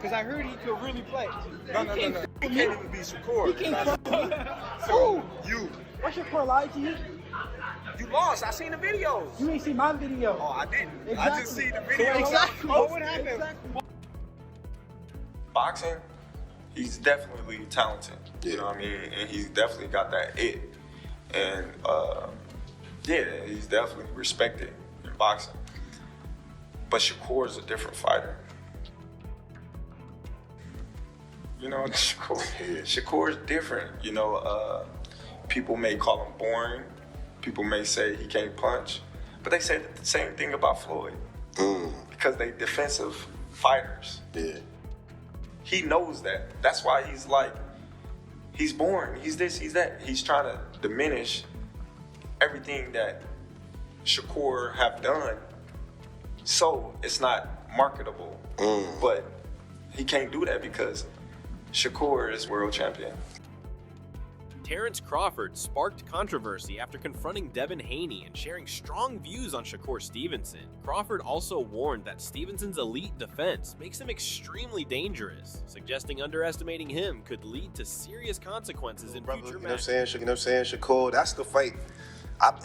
Because I heard he could really play. No. He can't even be Shakur. He can't play. So you. What Shakur lied to you? You lost. I seen the videos. You ain't seen my video. Oh, I didn't. Exactly. I just see the videos. Exactly. What happened? Exactly. Boxing, he's definitely talented. You know what I mean? And he's definitely got that it. And yeah, he's definitely respected in boxing. But Shakur is a different fighter. You know, Shakur is different. You know, people may call him boring. People may say he can't punch. But they say the same thing about Floyd. Because they defensive fighters. Yeah. He knows that. That's why he's like, he's boring. He's this, he's that. He's trying to diminish everything that Shakur have done, so it's not marketable. But he can't do that because Shakur is world champion. Terence Crawford sparked controversy after confronting Devin Haney and sharing strong views on Shakur Stevenson. Crawford also warned that Stevenson's elite defense makes him extremely dangerous, suggesting underestimating him could lead to serious consequences in future matches. You know what I'm saying? Shakur, that's the fight.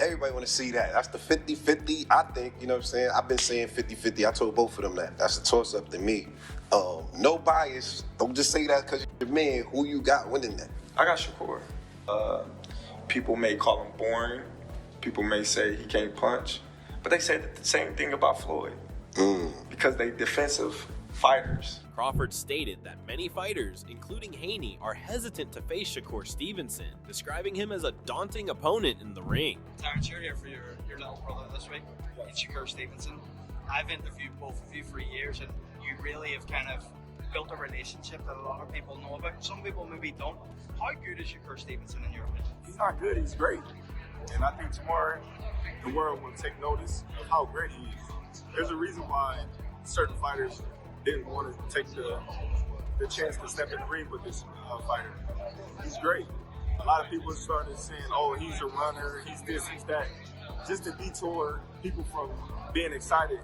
Everybody want to see that. That's the 50-50, I think. You know what I'm saying? I've been saying 50-50. I told both of them that. That's a toss-up to me. No bias. Don't just say that because you're a man. Who you got winning that? I got Shakur. People may call him boring. People may say he can't punch. But they say the same thing about Floyd. Because they defensive fighters. Crawford stated that many fighters, including Haney, are hesitant to face Shakur Stevenson, describing him as a daunting opponent in the ring. Terence, you're here for your little brother this week. It's Shakur Stevenson. I've interviewed both of you for years, and you really have kind of built a relationship that a lot of people know about. Some people maybe don't. How good is Shakur Stevenson in your opinion? He's not good, he's great. And I think tomorrow the world will take notice of how great he is. There's a reason why certain fighters didn't want to take the chance to step in the ring with this fighter. He's great. A lot of people started saying, oh, he's a runner, he's this, he's that. Just to detour people from being excited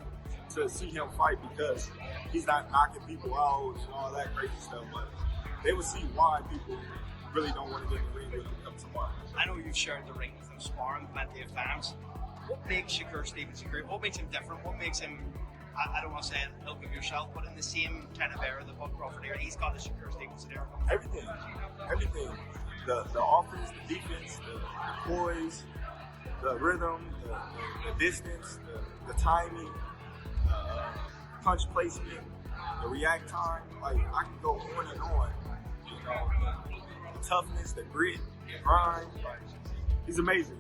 to see him fight because he's not knocking people out and all that crazy stuff. But they would see why people really don't want to get in the ring with him come tomorrow. I know you've shared the ring with him, sparring plenty of times. What makes Shakur Stevenson great? What makes him different? What makes him, I don't want to say ilk of yourself, but in the same kind of era, the Bud Crawford era, he's got the Shakur Stevenson era. Everything. The offense, the defense, the poise, the rhythm, the distance, the timing, punch placement, the react time. Like, I can go on and on. You know, the toughness, the grit, the grind. Like, he's amazing.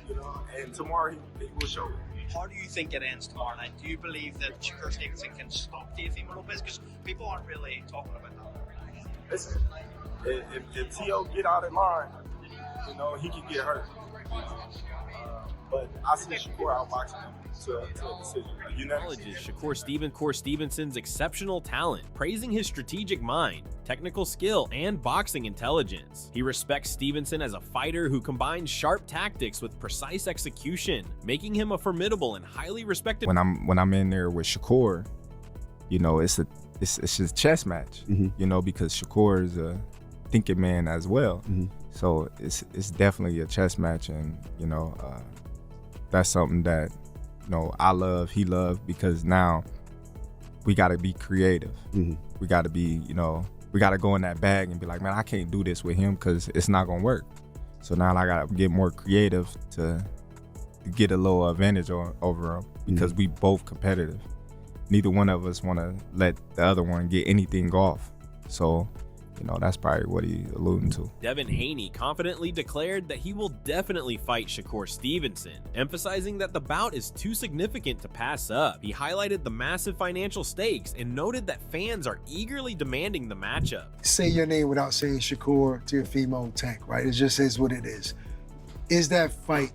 You know, and tomorrow he will show it. How do you think it ends tomorrow night? Do you believe that Shakur Stevenson can stop Teofimo Lopez? Because people aren't really talking about that. Listen, if T.O. get out of line, you know, he can get hurt. But I see Shakur outboxing him to a decision. Acknowledges Shakur Stevenson's exceptional talent, praising his strategic mind, technical skill, and boxing intelligence. He respects Stevenson as a fighter who combines sharp tactics with precise execution, making him a formidable and highly respected. When I'm in there with Shakur, you know, it's just a chess match, you know, because Shakur is a thinking man as well. So it's definitely a chess match, and you know, that's something that, you know, I love, he loved, because now we got to be creative. We got to be, you know, we got to go in that bag and be like, man, I can't do this with him because it's not gonna work. So now I got to get more creative to get a little advantage over him, because we both competitive. Neither one of us want to let the other one get anything off. So, you know, that's probably what he's alluding to. Devin Haney confidently declared that he will definitely fight Shakur Stevenson, emphasizing that the bout is too significant to pass up. He highlighted the massive financial stakes and noted that fans are eagerly demanding the matchup. Say your name without saying Shakur Teofimo Tank, right? It just is what it is. Is that fight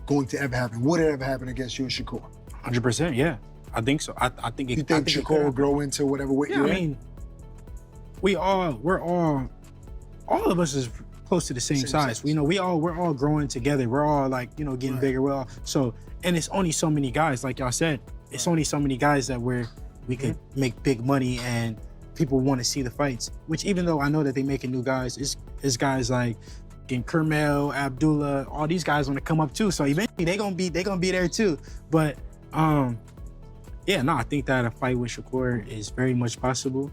going to ever happen? Would it ever happen against you and Shakur? 100%, yeah. I think so. I think you think Shakur will grow into whatever weight you're in? I mean, all of us is close to the same size. You know, we're all growing together. We're all like, you know, getting bigger. Well, so, and it's only so many guys, like y'all said, it's only so many guys that we could make big money and people want to see the fights. Which even though I know that they making new guys, it's guys like Kermel, Abdullah, all these guys want to come up too. So eventually they gonna be there too. But yeah, no, I think that a fight with Shakur is very much possible.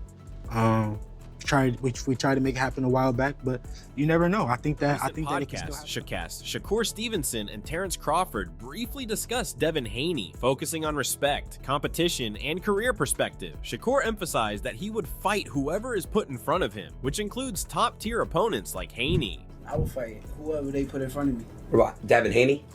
We tried to make it happen a while back, but you never know. I think that it can still happen. Shakur Stevenson and Terence Crawford briefly discussed Devin Haney, focusing on respect, competition, and career perspective. Shakur emphasized that he would fight whoever is put in front of him, which includes top-tier opponents like Haney. I would fight whoever they put in front of me. What, Devin Haney?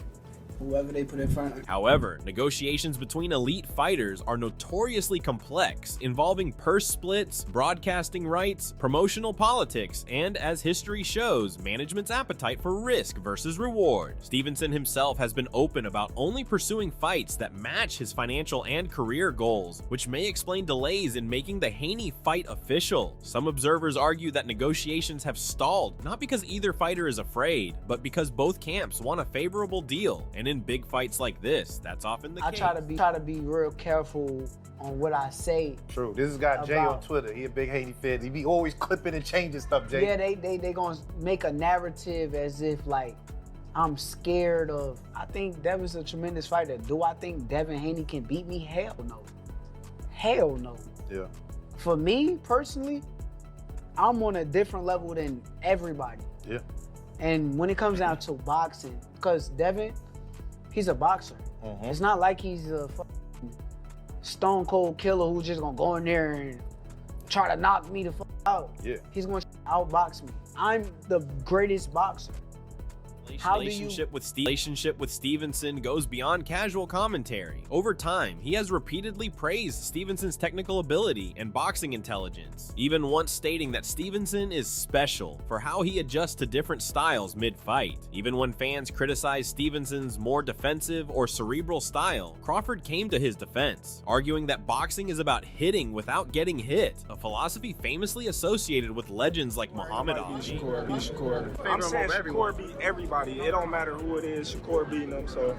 Whoever they put in front of me. However, negotiations between elite fighters are notoriously complex, involving purse splits, broadcasting rights, promotional politics, and, as history shows, management's appetite for risk versus reward. Stevenson himself has been open about only pursuing fights that match his financial and career goals, which may explain delays in making the Haney fight official. Some observers argue that negotiations have stalled, not because either fighter is afraid, but because both camps want a favorable deal, and in big fights like this, that's often the case. I try to be real careful on what I say. True. This has got Jay on Twitter. He a big Haney fan. He be always clipping and changing stuff, Jay. Yeah, they gonna make a narrative as if like I'm scared of. I think Devin's a tremendous fighter. Do I think Devin Haney can beat me? Hell no. Hell no. Yeah. For me personally, I'm on a different level than everybody. Yeah. And when it comes down to boxing, because Devin, he's a boxer. Mm-hmm. It's not like he's a stone cold killer who's just gonna go in there and try to knock me the fuck out. Yeah. He's gonna outbox me. I'm the greatest boxer. Relationship with Stevenson goes beyond casual commentary. Over time, he has repeatedly praised Stevenson's technical ability and boxing intelligence, even once stating that Stevenson is special for how he adjusts to different styles mid-fight. Even when fans criticized Stevenson's more defensive or cerebral style, Crawford came to his defense, arguing that boxing is about hitting without getting hit, a philosophy famously associated with legends like Muhammad Ali. Shakur. I'm saying Shakur beat everybody. It don't matter who it is. Shakur beating them, so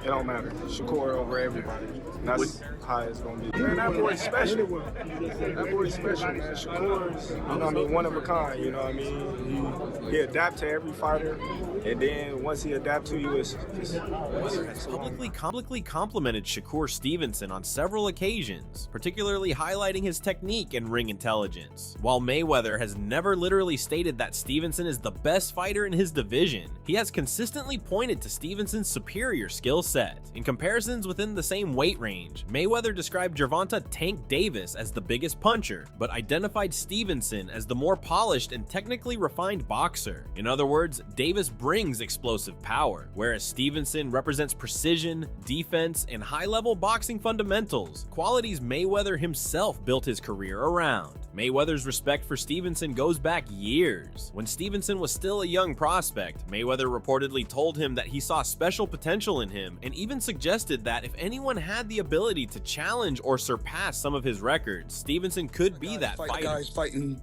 it don't matter. Shakur over everybody. That's how it's gonna be. Man, that boy's special. That boy's special, man. Shakur's, you know what I mean, one of a kind. You know what I mean? He adapt to every fighter, and then once he adapt to you, it's has publicly complimented Shakur Stevenson on several occasions, particularly highlighting his technique and ring intelligence. While Mayweather has never literally stated that Stevenson is the best fighter in his division, he has consistently pointed to Stevenson's superior skill set. In comparisons within the same weight range, Mayweather described Gervonta Tank Davis as the biggest puncher, but identified Stevenson as the more polished and technically refined boxer. In other words, Davis brings explosive power, whereas Stevenson represents precision, defense, and high-level boxing fundamentals, qualities Mayweather himself built his career around. Mayweather's respect for Stevenson goes back years. When Stevenson was still a young prospect, Mayweather reportedly told him that he saw special potential in him and even suggested that if anyone had the ability to challenge or surpass some of his records, Stevenson could be that fighter. Guys fighting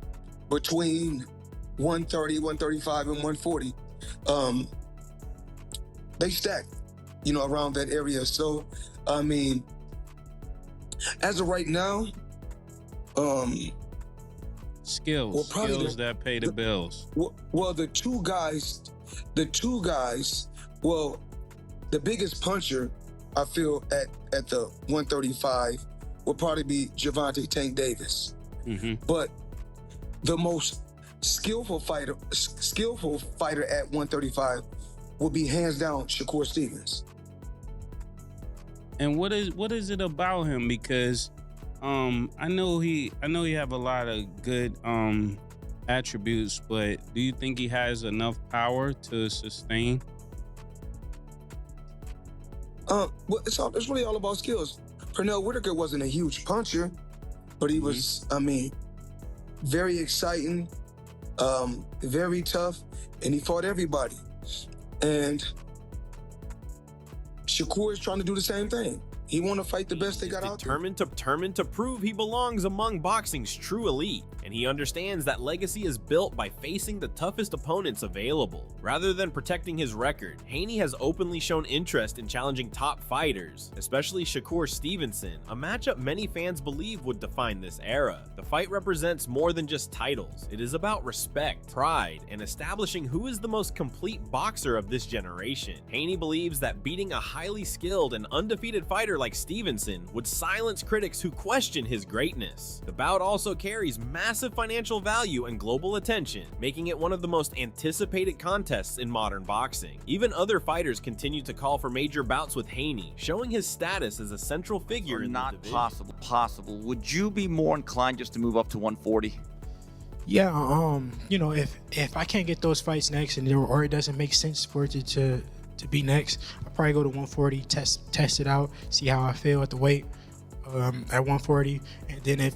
between 130, 135, and 140. They stack, around that area. So, I mean, as of right now, skills that pay the bills. Well, the two guys, well, the biggest puncher, I feel, at the 135 will probably be Gervonta Tank Davis. Mm-hmm. But the most skillful fighter at 135 will be hands down Shakur Stevens. And what is it about him? Because I know he have a lot of good attributes, but do you think he has enough power to sustain? Well, it's really all about skills. Pernell Whitaker wasn't a huge puncher, but he was, very exciting, very tough, and he fought everybody. And Shakur is trying to do the same thing. He want to fight the best they got out there. Determined to prove he belongs among boxing's true elite, and he understands that legacy is built by facing the toughest opponents available. Rather than protecting his record, Haney has openly shown interest in challenging top fighters, especially Shakur Stevenson, a matchup many fans believe would define this era. The fight represents more than just titles. It is about respect, pride, and establishing who is the most complete boxer of this generation. Haney believes that beating a highly skilled and undefeated fighter like Stevenson would silence critics who question his greatness. The bout also carries massive financial value and global attention, making it one of the most anticipated contests in modern boxing. Even other fighters continue to call for major bouts with Haney, showing his status as a central figure in the division. Not possible. Would you be more inclined just to move up to 140? Yeah, you know, if I can't get those fights next or it doesn't make sense for it to be next, I'll probably go to 140, test it out, see how I feel at the weight at 140, and then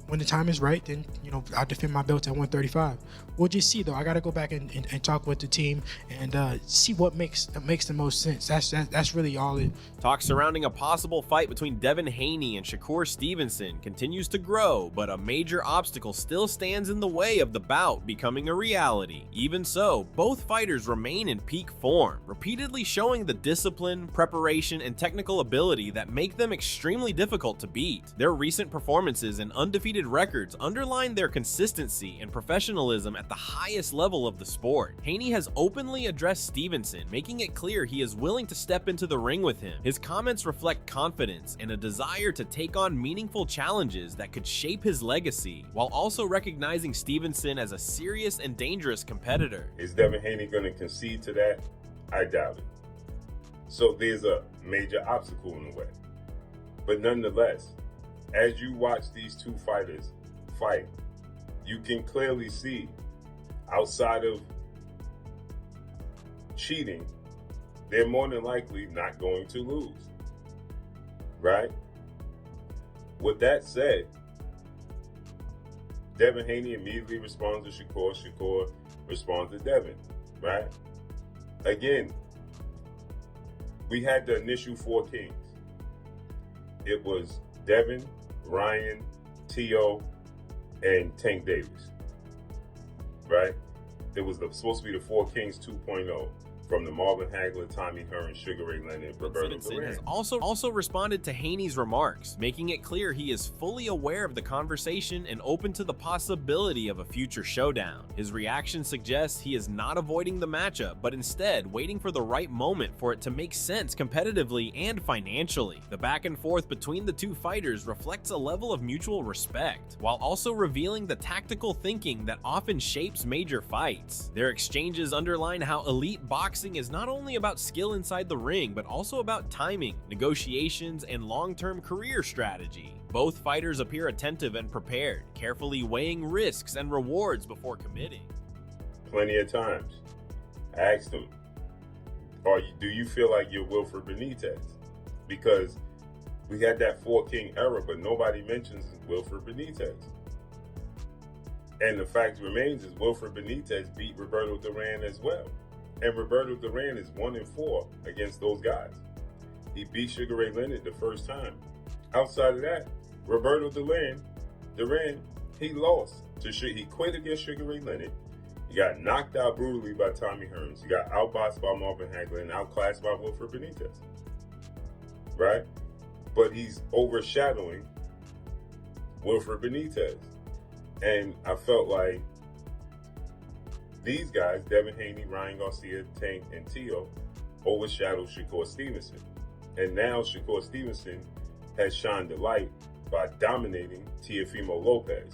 when the time is right, then, you know, I'll defend my belt at 135. We'll just see, though. I got to go back and talk with the team and see what makes the most sense. That's really all it. Talk surrounding a possible fight between Devin Haney and Shakur Stevenson continues to grow, but a major obstacle still stands in the way of the bout becoming a reality. Even so, both fighters remain in peak form, repeatedly showing the discipline, preparation, and technical ability that make them extremely difficult to beat. Their recent performances and undefeated records underline their consistency and professionalism at the highest level of the sport. Haney has openly addressed Stevenson, making it clear he is willing to step into the ring with him. His comments reflect confidence and a desire to take on meaningful challenges that could shape his legacy, while also recognizing Stevenson as a serious and dangerous competitor. Is Devin Haney going to concede to that? I doubt it. So there's a major obstacle in the way. But nonetheless, as you watch these two fighters fight, you can clearly see, outside of cheating, they're more than likely not going to lose, right? With that said, Devin Haney immediately responds to Shakur. Shakur responds to Devin, right? Again, we had the initial four kings. It was Devin, Ryan, T.O., and Tank Davis, right? It was supposed to be the Four Kings 2.0, from the Marvin Hagler, Tommy Hearn, Sugar Ray Leonard, Roberto Stevenson Duran. has also responded to Haney's remarks, making it clear he is fully aware of the conversation and open to the possibility of a future showdown. His reaction suggests he is not avoiding the matchup, but instead waiting for the right moment for it to make sense competitively and financially. The back and forth between the two fighters reflects a level of mutual respect, while also revealing the tactical thinking that often shapes major fights. Their exchanges underline how elite boxing is not only about skill inside the ring, but also about timing, negotiations, and long-term career strategy. Both fighters appear attentive and prepared, carefully weighing risks and rewards before committing. Plenty of times, I asked him, do you feel like you're Wilfred Benitez? Because we had that Four King era, but nobody mentions Wilfred Benitez. And the fact remains is Wilfred Benitez beat Roberto Duran as well. And Roberto Duran is 1-4 against those guys. He beat Sugar Ray Leonard the first time. Outside of that, Roberto Duran, he lost to he quit against Sugar Ray Leonard. He got knocked out brutally by Tommy Hearns. He got outboxed by Marvin Hagler and outclassed by Wilfred Benitez. Right? But he's overshadowing Wilfred Benitez. And I felt like these guys, Devin Haney, Ryan Garcia, Tank, and T.O., overshadowed Shakur Stevenson. And now Shakur Stevenson has shined the light by dominating Teofimo Lopez.